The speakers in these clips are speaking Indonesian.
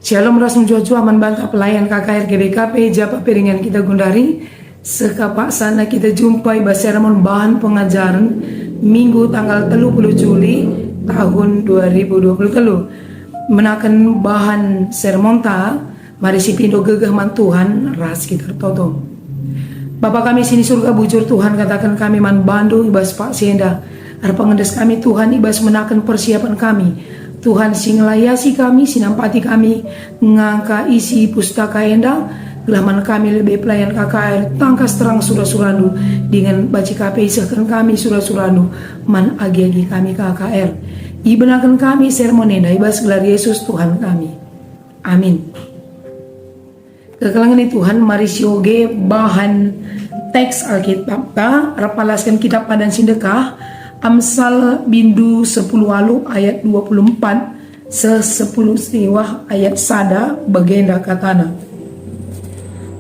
Shalom ras jua manbanta pelayan KKR GBKP Japa Piringan kita gundari. Sekapak sana kita jumpai basermon bahan pengajaran Minggu tanggal 30 Juli tahun 2020. Menakan bahan sermon ta mari si pindo gegah man Tuhan ras kita toto. Bapa kami sini surga bujur Tuhan, katakan kami man bandu ibas Pak Sienda. Arep pengendes kami Tuhan ibas menakan persiapan kami. Tuhan singlayasi kami, sinampati kami, ngangka isi pustaka endang, gelaman kami lebih pelayan KKR, tangkas terang surah-surandu, dengan baca KPI sehkan kami surah-surandu, man agi-agi kami KKR. Ibenakan kami sermonenda, ibas gelar Yesus Tuhan kami. Amin. Kekalangan Tuhan, mari sioge bahan teks Alkitab, rapalaskan kitab padan sindekah, Amsal bindu 10 walu ayat 24 se-10 setiwah ayat sada bagenda katana.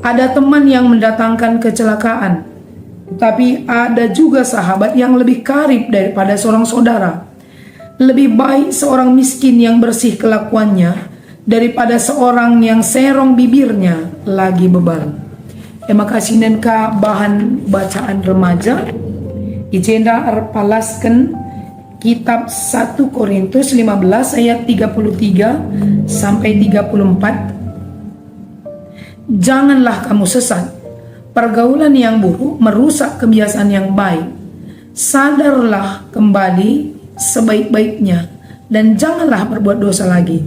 Ada teman yang mendatangkan kecelakaan, tapi ada juga sahabat yang lebih karib daripada seorang saudara. Lebih baik seorang miskin yang bersih kelakuannya daripada seorang yang serong bibirnya lagi bebal. Terima kasih nenka bahan bacaan remaja. Ijenda arpalaskan kitab 1 Korintus 15 ayat 33 sampai 34. Janganlah kamu sesat. Pergaulan yang buruk merusak kebiasaan yang baik. Sadarlah kembali sebaik-baiknya dan janganlah berbuat dosa lagi.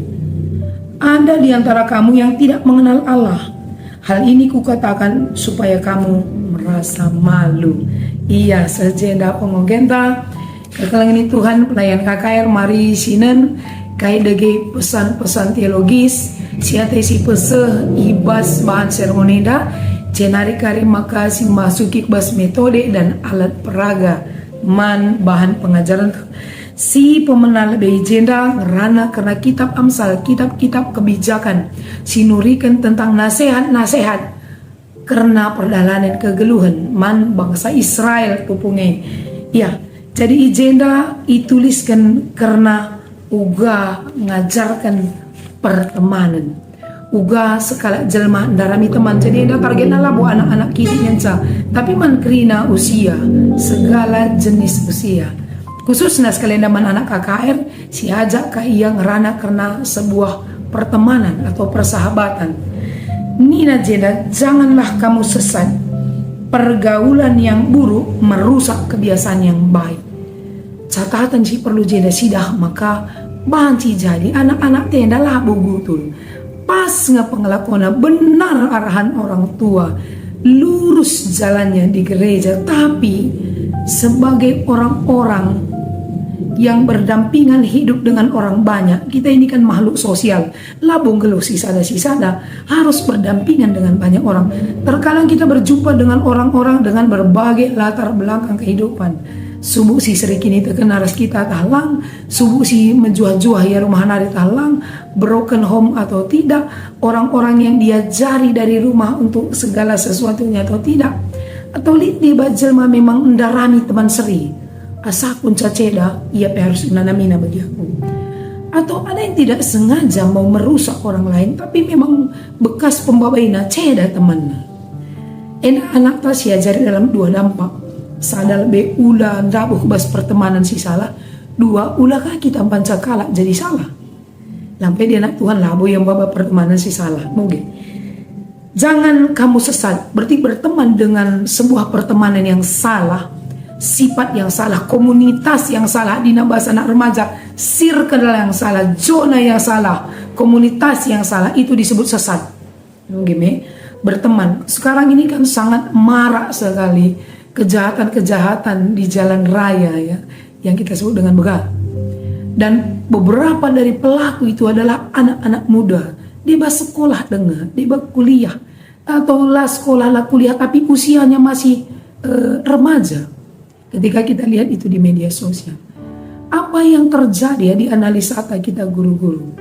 Ada di antara kamu yang tidak mengenal Allah. Hal ini kukatakan supaya kamu merasa malu. Iya, sejenda pengogenta kekalangan ini Tuhan pelayan KKR mari sinen kai dege pesan-pesan teologis siate si peseh ibas bahan sermoneda cenari kari makasih masuki bas metode dan alat peraga man bahan pengajaran si pemenang lebih jenda ngerana karena kitab Amsal, kitab-kitab kebijakan sinurikan tentang nasihat-nasihat karena perdalanan kegeluhan man bangsa Israel tupunge. Ya, jadi agenda dituliskan karena uga ngajarkan pertemanan. Uga sekala jelma darami teman. Jadi ada targetnya lah buat anak-anak kita nyanca. Tapi man kerina usia, segala jenis usia. Khususnya sekalian daman anak KKR, si ajak ka iya ngerana karena sebuah pertemanan atau persahabatan. Nina jeda, janganlah kamu sesat. Pergaulan yang buruk merusak kebiasaan yang baik. Catatan si perlu jeda sidah maka banci jadi anak-anak tenda lah bugutul. Pas ngepengelakuan benar arahan orang tua, lurus jalannya di gereja, tapi sebagai orang-orang yang berdampingan hidup dengan orang banyak. Kita ini kan makhluk sosial. Labung geluh sisada harus berdampingan dengan banyak orang. Terkadang kita berjumpa dengan orang-orang dengan berbagai latar belakang kehidupan. Subuh si serikini terkenaras kita tahlang, subuh si menjuah-juah ya rumah nari tahlang, broken home atau tidak, orang-orang yang diajari dari rumah untuk segala sesuatunya atau tidak, atau di bajelma memang mendarami teman seri. Asa pun caceda, ia harus nanamina bagi aku. Atau ada yang tidak sengaja mau merusak orang lain, tapi memang bekas pembawaina ceda temannya. Anak tas diajari dalam dua dampak. Sadal be ula ndabuh bas pertemanan si salah. Dua ulakah kita pancakala jadi salah. Lampai dia anak Tuhan labo yang bawa pertemanan si salah. Mungkin. Jangan kamu sesat. Berarti berteman dengan sebuah pertemanan yang salah. Sifat yang salah, komunitas yang salah, dina bahasa anak remaja, circle yang salah, zona yang salah, komunitas yang salah, itu disebut sesat. Gimana? Berteman. Sekarang ini kan sangat marak sekali kejahatan-kejahatan di jalan raya ya, yang kita sebut dengan begal. Dan beberapa dari pelaku itu adalah anak-anak muda. Dia sekolah dengar, dia kuliah, atau lah sekolah lah kuliah, tapi usianya masih remaja. Ketika kita lihat itu di media sosial, apa yang terjadi ya di analisa kita guru-guru?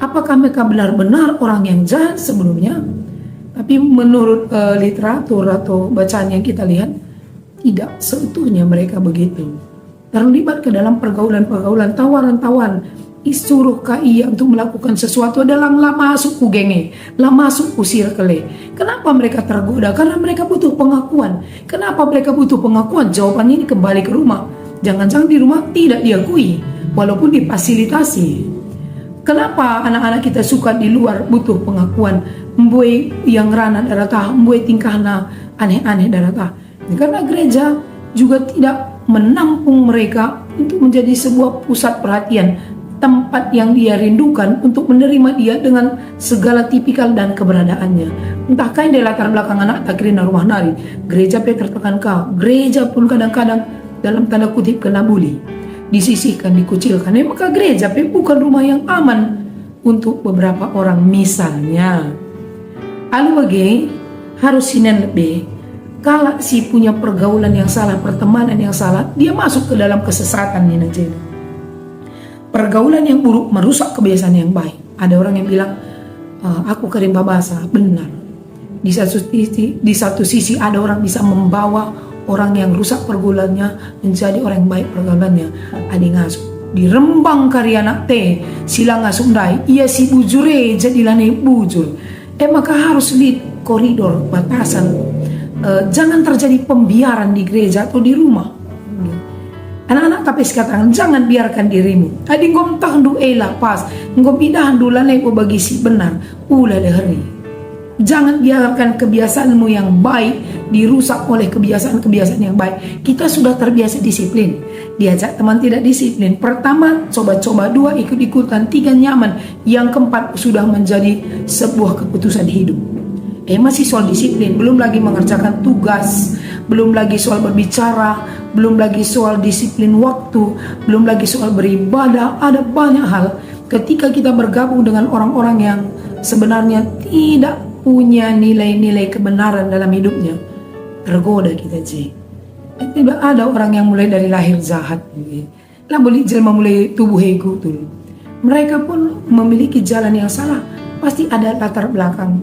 Apakah mereka benar-benar orang yang jahat sebelumnya? Tapi menurut literatur atau bacaan yang kita lihat, tidak seutuhnya mereka begitu. Terlibat ke dalam pergaulan-pergaulan, tawaran-tawaran Suruhkah ia untuk melakukan sesuatu adalah lah masuk ku genge, lah masuk ku circle. Kenapa mereka tergoda? Karena mereka butuh pengakuan. Kenapa mereka butuh pengakuan? Jawabannya ini kembali ke rumah. Jangan-jangan di rumah tidak diakui, walaupun difasilitasi. Kenapa anak-anak kita suka di luar butuh pengakuan? Mbue yang rana darata, mbue tingkahna aneh-aneh darata. Karena gereja juga tidak menampung mereka untuk menjadi sebuah pusat perhatian, tempat yang dia rindukan untuk menerima dia dengan segala tipikal dan keberadaannya. Entahkah ini latar belakang anak takrina rumah nari, gereja tertekan kau, gereja pun kadang-kadang dalam tanda kutip kena bully, disisihkan, dikucilkan. Maka gereja bukan rumah yang aman untuk beberapa orang misalnya. Alwage harus sinen lebih. Kalau si punya pergaulan yang salah, pertemanan yang salah, dia masuk ke dalam kesesatan nih Najib. Pergaulan yang buruk merusak kebiasaan yang baik. Ada orang yang bilang, aku kerimba bahasa, benar. Di satu sisi ada orang bisa membawa orang yang rusak pergaulannya menjadi orang yang baik pergaulannya. Adi ngasuh di Rembang karya nak te sila ngasuh dai, ia si bujure jadilah nih bujur. Maka harus di koridor batasan. Jangan terjadi pembiaran di gereja atau di rumah. Anak-anak tapi katakan jangan biarkan dirimu. Adi ngom tahandu elah pas, ngom idahan dulanai bagi si benar, ulah leheri. Jangan biarkan kebiasaanmu yang baik dirusak oleh kebiasaan-kebiasaan yang baik. Kita sudah terbiasa disiplin. Diajak teman tidak disiplin. Pertama, coba-coba. Dua, ikut-ikutan. Tiga, nyaman. Yang keempat, sudah menjadi sebuah keputusan hidup. Masih soal disiplin. Belum lagi mengerjakan tugas. Belum lagi soal berbicara. Belum lagi soal disiplin waktu. Belum lagi soal beribadah. Ada banyak hal. Ketika kita bergabung dengan orang-orang yang sebenarnya tidak punya nilai-nilai kebenaran dalam hidupnya, tergoda kita je. Tidak ada orang yang mulai dari lahir jahat. Lah boleh jelma mulai tubuh ego tuh. Mereka pun memiliki jalan yang salah. Pasti ada latar belakang.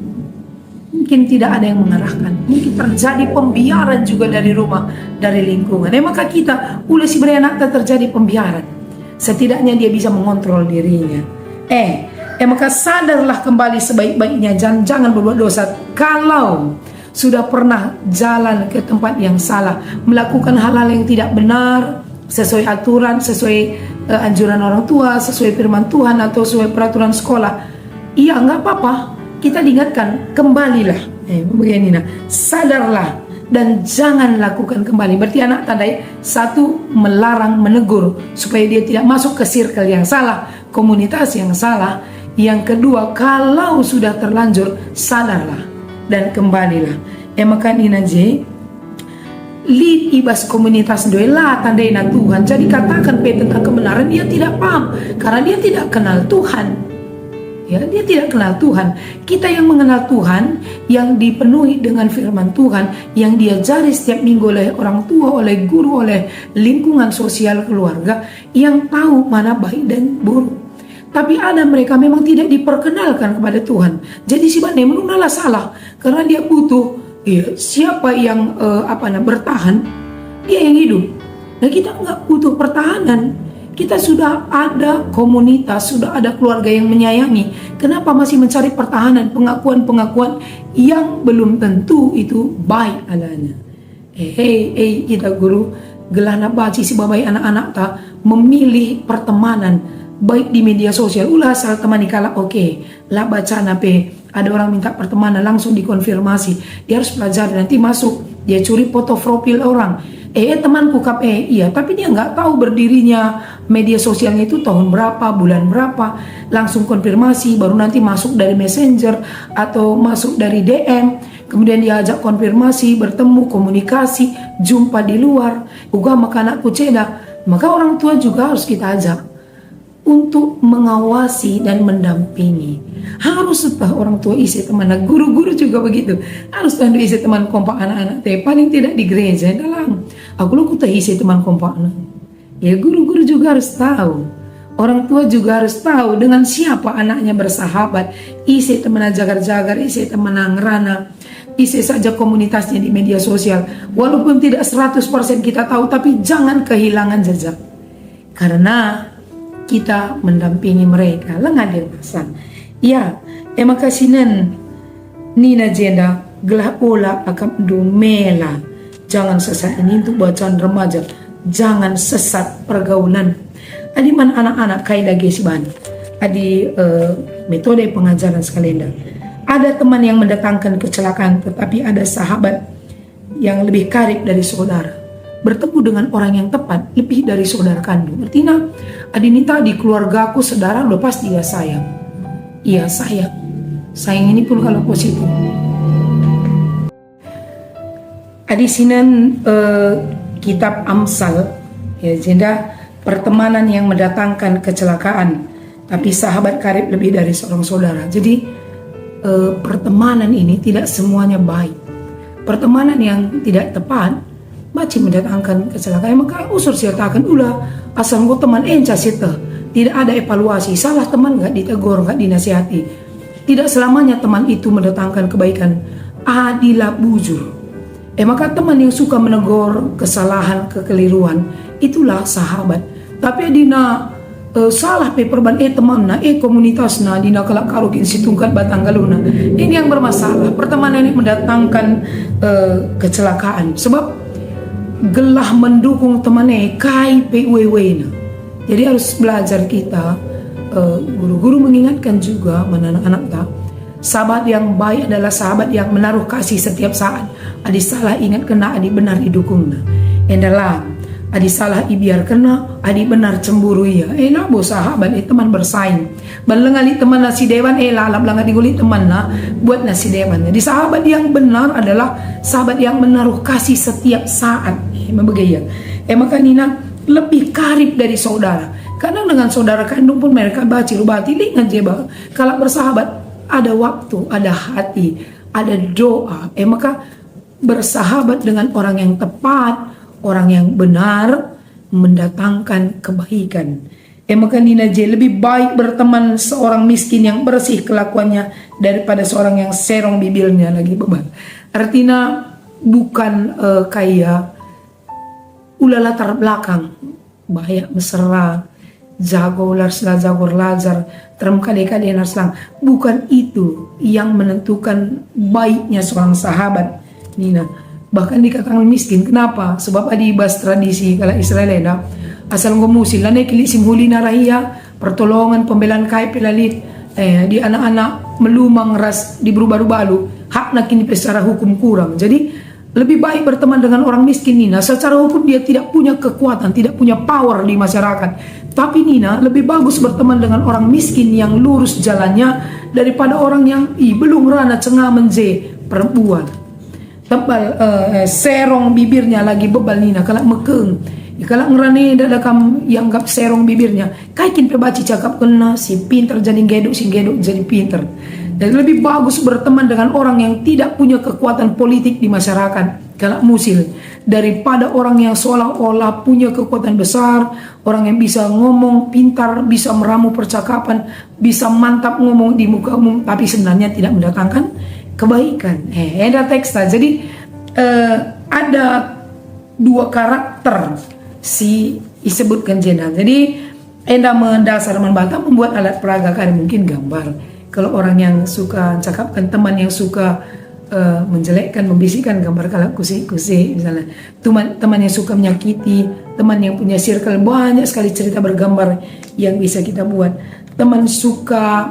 Mungkin tidak ada yang mengarahkan. Mungkin terjadi pembiaran juga dari rumah, dari lingkungan. Maka kita, ulah si beranak terjadi pembiaran. Setidaknya dia bisa mengontrol dirinya. Maka sadarlah kembali sebaik-baiknya, jangan berbuat dosa. Kalau sudah pernah jalan ke tempat yang salah, melakukan hal-hal yang tidak benar, sesuai aturan, sesuai anjuran orang tua, sesuai firman Tuhan atau sesuai peraturan sekolah, iya nggak apa-apa, kita diingatkan, kembalilah. Begini nah, sadarlah dan jangan lakukan kembali. Berarti anak tandai, satu, melarang, menegur supaya dia tidak masuk ke circle yang salah, komunitas yang salah. Yang kedua, kalau sudah terlanjur, sadarlah dan kembalilah. Maka ini naje lead ibas komunitas doela tandai na Tuhan. Jadi katakan tentang kebenaran, dia tidak paham karena dia tidak kenal Tuhan. Ya, dia tidak kenal Tuhan. Kita yang mengenal Tuhan, yang dipenuhi dengan firman Tuhan, yang diajari setiap minggu oleh orang tua, oleh guru, oleh lingkungan sosial keluarga, yang tahu mana baik dan buruk. Tapi ada mereka memang tidak diperkenalkan kepada Tuhan. Jadi si Bane menurutlah salah karena dia butuh siapa yang bertahan, dia yang hidup. Nah kita nggak butuh pertahanan. Kita sudah ada komunitas, sudah ada keluarga yang menyayangi. Kenapa masih mencari pertahanan, pengakuan-pengakuan yang belum tentu itu baik adanya? Kita guru gelana baci si babai anak-anak ta memilih pertemanan baik di media sosial. Ulah asal teman dikala lah baca nape ada orang minta pertemanan langsung dikonfirmasi, dia harus pelajari, nanti masuk dia curi foto profil orang, temanku kap iya, tapi dia nggak tahu berdirinya media sosialnya itu tahun berapa, bulan berapa, langsung konfirmasi, baru nanti masuk dari messenger atau masuk dari DM, kemudian diajak konfirmasi, bertemu, komunikasi, jumpa di luar, uga maka anakku cedak. Maka orang tua juga harus kita ajak untuk mengawasi dan mendampingi. Harus setelah orang tua isi teman, nah, guru-guru juga begitu. Harus tandu isi teman kompak anak-anak teh, paling tidak di gereja dalam. Aku lu kuta isi teman kompak anak. Ya guru-guru juga harus tahu. Orang tua juga harus tahu dengan siapa anaknya bersahabat. Isi teman jagar-jagar, isi teman ngerana, isi saja komunitasnya di media sosial. Walaupun tidak 100% kita tahu, tapi jangan kehilangan jejak. Karena kita mendampingi mereka. Lengah dia pasal. Ya, makasinan Nina jenda gelah ola akan dumela. Jangan sesat ini untuk bacaan remaja. Jangan sesat pergaulan. Adi man anak-anak kaida gesban. Adi metode pengajaran sekalian. Ada teman yang mendatangkan kecelakaan, tetapi ada sahabat yang lebih karib dari saudara. Bertemu dengan orang yang tepat lebih dari saudara kandung. Artinya, adinita di keluargaku saudara udah pasti ya sayang. Iya sayang. Sayang ini pun kalau positif. Adisinan kitab Amsal, ya jenda pertemanan yang mendatangkan kecelakaan, tapi sahabat karib lebih dari seorang saudara. Jadi pertemanan ini tidak semuanya baik. Pertemanan yang tidak tepat masih mendatangkan kecelakaan. Maka usur sertakan ulah asal gue teman enca sita. Tidak ada evaluasi. Salah teman nggak ditegur, nggak dinasihati. Tidak selamanya teman itu mendatangkan kebaikan. Adilah bujur. Maka teman yang suka menegur kesalahan, kekeliruan, itulah sahabat. Tapi adina salah peperban teman na komunitas na dina kalak karukin situngkat batang galuna. Ini yang bermasalah. Pertemanan ini mendatangkan kecelakaan. Sebab gelah mendukung temannya kai PWW na. Jadi harus belajar kita, guru-guru mengingatkan juga mana anak-anak tak. Sahabat yang baik adalah sahabat yang menaruh kasih setiap saat. Adi salah ingat kena, adi benar didukung na. Endalah adi salah ibiar kena, adi benar cemburu ya. Nabo sahabat teman bersaing. Balengali teman nasi dewan lalap langat diguli teman na buat nasi dewan. Jadi sahabat yang benar adalah sahabat yang menaruh kasih setiap saat. Membegaya. Maka Nina lebih karib dari saudara. Kadang dengan saudara kandung pun mereka baca rubati lingan jeba. Kalau bersahabat ada waktu, ada hati, ada doa. Maka bersahabat dengan orang yang tepat, orang yang benar mendatangkan kebaikan. Maka Nina J lebih baik berteman seorang miskin yang bersih kelakuannya daripada seorang yang serong bibirnya lagi beban. Artinya bukan kaya ulah latar belakang bahaya mesra jago lajar terem kali-kali naslang. Bukan itu yang menentukan baiknya seorang sahabat Nina. Bahkan dikatakan miskin. Kenapa? Sebab ada ibas tradisi kalau Israel asal ngomusil lana kili simhuli narahia pertolongan pembelaan kai pelalit di anak-anak melumang ras di berubah-ubah hak nak kini secara hukum kurang. Jadi lebih baik berteman dengan orang miskin Nina. Secara hukum dia tidak punya kekuatan, tidak punya power di masyarakat. Tapi Nina lebih bagus berteman dengan orang miskin yang lurus jalannya daripada orang yang belum rana cengah menje perempuan. Tebal serong bibirnya lagi bebal Nina kalau mekeng. Kalau ngerane dadakam yang gap serong bibirnya, kaikin pebaci cakap kena si pinter jadi geduk, si geduk jadi pinter. Dan lebih bagus berteman dengan orang yang tidak punya kekuatan politik di masyarakat kalau musil daripada orang yang seolah-olah punya kekuatan besar, orang yang bisa ngomong pintar, bisa meramu percakapan, bisa mantap ngomong di muka umum, tapi sebenarnya tidak mendatangkan kebaikan. Ada teksta. Jadi ada dua karakter si disebutkan jenang. Jadi enda mendasar membantah membuat alat peraga kan mungkin gambar. Kalau orang yang suka cakapkan, teman yang suka menjelekkan, membisikkan gambar kalau kusik-kusik misalnya. Teman yang suka menyakiti, teman yang punya circle banyak sekali cerita bergambar yang bisa kita buat. Teman suka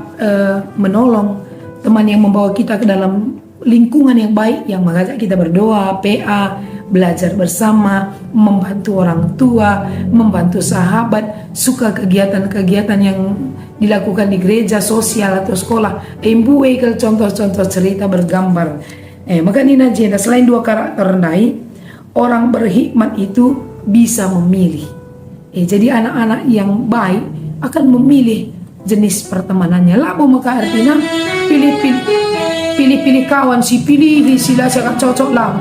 menolong, teman yang membawa kita ke dalam lingkungan yang baik, yang mengajak kita berdoa, PA, belajar bersama, membantu orang tua, membantu sahabat, suka kegiatan-kegiatan yang dilakukan di gereja, sosial atau sekolah. Embuwe ke contoh-contoh cerita bergambar. Maka Nina Jenda selain dua karakter rendai, orang berhikmat itu bisa memilih. Jadi anak-anak yang baik akan memilih jenis pertemanannya. Labu maka artinya pilih-pilih kawan, si pilih sila sangat cocok lah.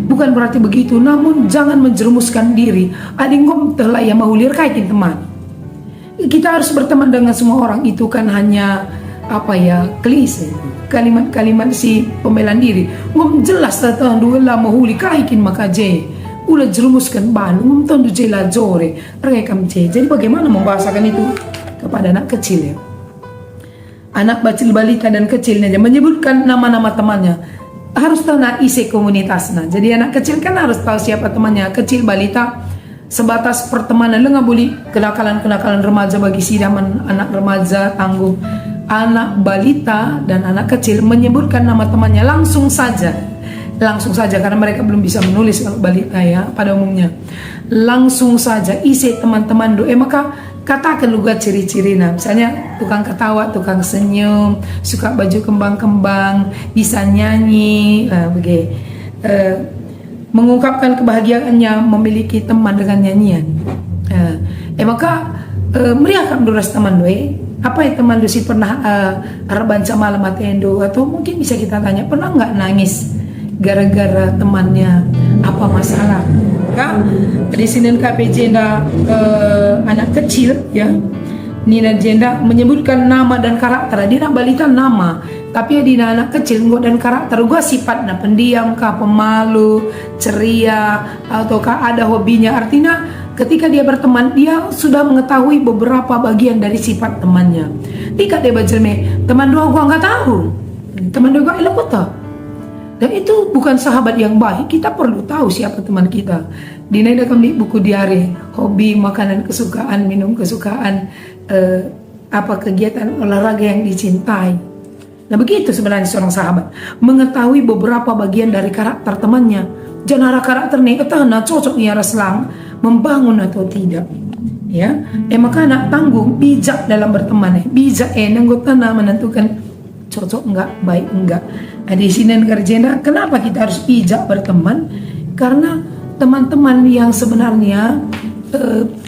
Bukan berarti begitu, namun jangan menjerumuskan diri. Adingom telah yang mahulir kaitin teman. Kita harus berteman dengan semua orang, itu kan hanya klise, kalimat-kalimat si pembelaan diri. Ngom jelas datang dua lah mahuli kaikin maka je. Ulah jerumuskan ban, ngom tondu je lah jore, rekam je. Jadi bagaimana membahasakan itu? kepada anak kecil ya. Anak bacil balita dan kecilnya aja menyebutkan nama-nama temannya. Harus tahu isi komunitasnya. Jadi anak kecil kan harus tahu siapa temannya. Kecil balita sebatas pertemanan, lu nggak boleh kenakalan remaja bagi sidaman anak remaja tangguh. Anak balita dan anak kecil menyebutkan nama temannya langsung saja karena mereka belum bisa menulis kalau balita ya pada umumnya. Langsung saja isi teman-teman doa, maka katakan juga ciri-cirinya, misalnya tukang ketawa, tukang senyum, suka baju kembang-kembang, bisa nyanyi, mengungkapkan kebahagiaannya memiliki teman dengan nyanyian. Maka meriahkan duras teman doe. Apa ya teman doe si pernah banca malam atendo, atau mungkin bisa kita tanya, pernah nggak nangis gara-gara temannya apa masalah? Kak, di sini KPJ anak kecil ya, Nina Jenda menyebutkan nama dan karakter. Dia nak balita nama, tapi di anak kecil dan karakter gua sifatnya pendiam kah, pemalu, ceria, ataukah ada hobinya. Artinya ketika dia berteman, dia sudah mengetahui beberapa bagian dari sifat temannya. Tidak dia bajelme, teman dua gua nggak tahu, teman dua gua elok kota. Dan itu bukan sahabat yang baik. Kita perlu tahu siapa teman kita. Dina kami buku diare, hobi, makanan kesukaan, minum kesukaan, apa kegiatan olahraga yang dicintai. Nah begitu sebenarnya seorang sahabat, mengetahui beberapa bagian dari karakter temannya. Jangan karakter nih, nah cocok nih selang membangun atau tidak. Ya, maka anak tanggung, bijak dalam berteman, bijak nanggotana menentukan cocok enggak, baik enggak. Nah, di sini kerjanya kenapa kita harus bijak berteman? Karena teman-teman yang sebenarnya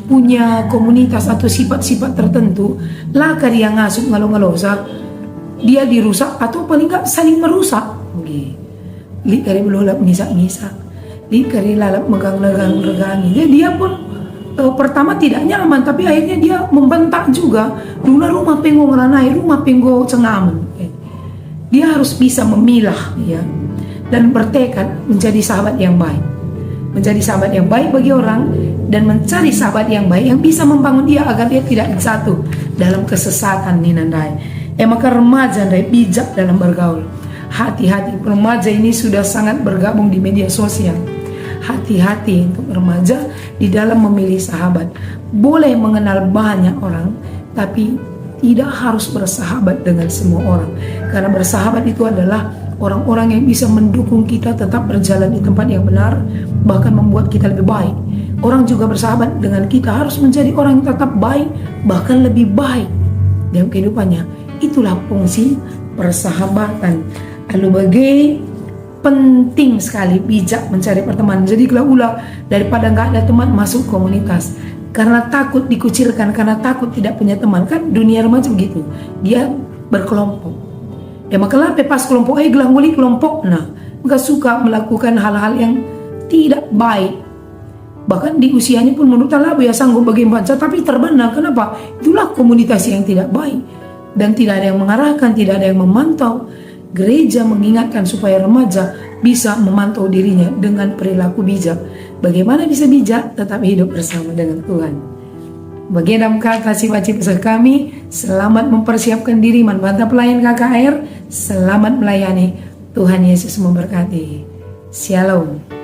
punya komunitas atau sifat-sifat tertentu, lakar yang ngasup ngalo-ngalosa, dia dirusak atau paling enggak saling merusak. Li kari belolap ngisak-ngisak, li kari lalap megang-megang-megangi. Dia pun pertama tidak nyaman, tapi akhirnya dia membentak juga. Dulu rumah penggo ngeranai, rumah penggo cengamen. Dia harus bisa memilah ya, dan bertekad menjadi sahabat yang baik. Menjadi sahabat yang baik bagi orang dan mencari sahabat yang baik yang bisa membangun dia agar dia tidak jatuh dalam kesesatan ninandai. Maka remaja dan bijak dalam bergaul. Hati-hati, remaja ini sudah sangat bergabung di media sosial. Hati-hati untuk remaja di dalam memilih sahabat. Boleh mengenal banyak orang, tapi tidak harus bersahabat dengan semua orang. Karena bersahabat itu adalah orang-orang yang bisa mendukung kita tetap berjalan di tempat yang benar, bahkan membuat kita lebih baik. Orang juga bersahabat dengan kita harus menjadi orang yang tetap baik, bahkan lebih baik dalam kehidupannya. Itulah fungsi persahabatan. Lalu bagi penting sekali bijak mencari pertemanan. Jadi kalau ulah daripada nggak ada teman, masuk komunitas. Karena takut dikucilkan, karena takut tidak punya teman. Kan dunia remaja begitu, dia berkelompok. Maka lah pas kelompok gelang guli kelompok, nah nggak suka melakukan hal-hal yang tidak baik. Bahkan di usianya pun menurut Allah ya sanggup bagi baca, tapi terbenam. Kenapa? Itulah komunitas yang tidak baik dan tidak ada yang mengarahkan, tidak ada yang memantau. Gereja mengingatkan supaya remaja bisa memantau dirinya dengan perilaku bijak. Bagaimana bisa bijak? Tetap hidup bersama dengan Tuhan. Bagi dalam kasih wajib kami, selamat mempersiapkan diri manfaat pelayan KKR, selamat melayani. Tuhan Yesus memberkati. Shalom.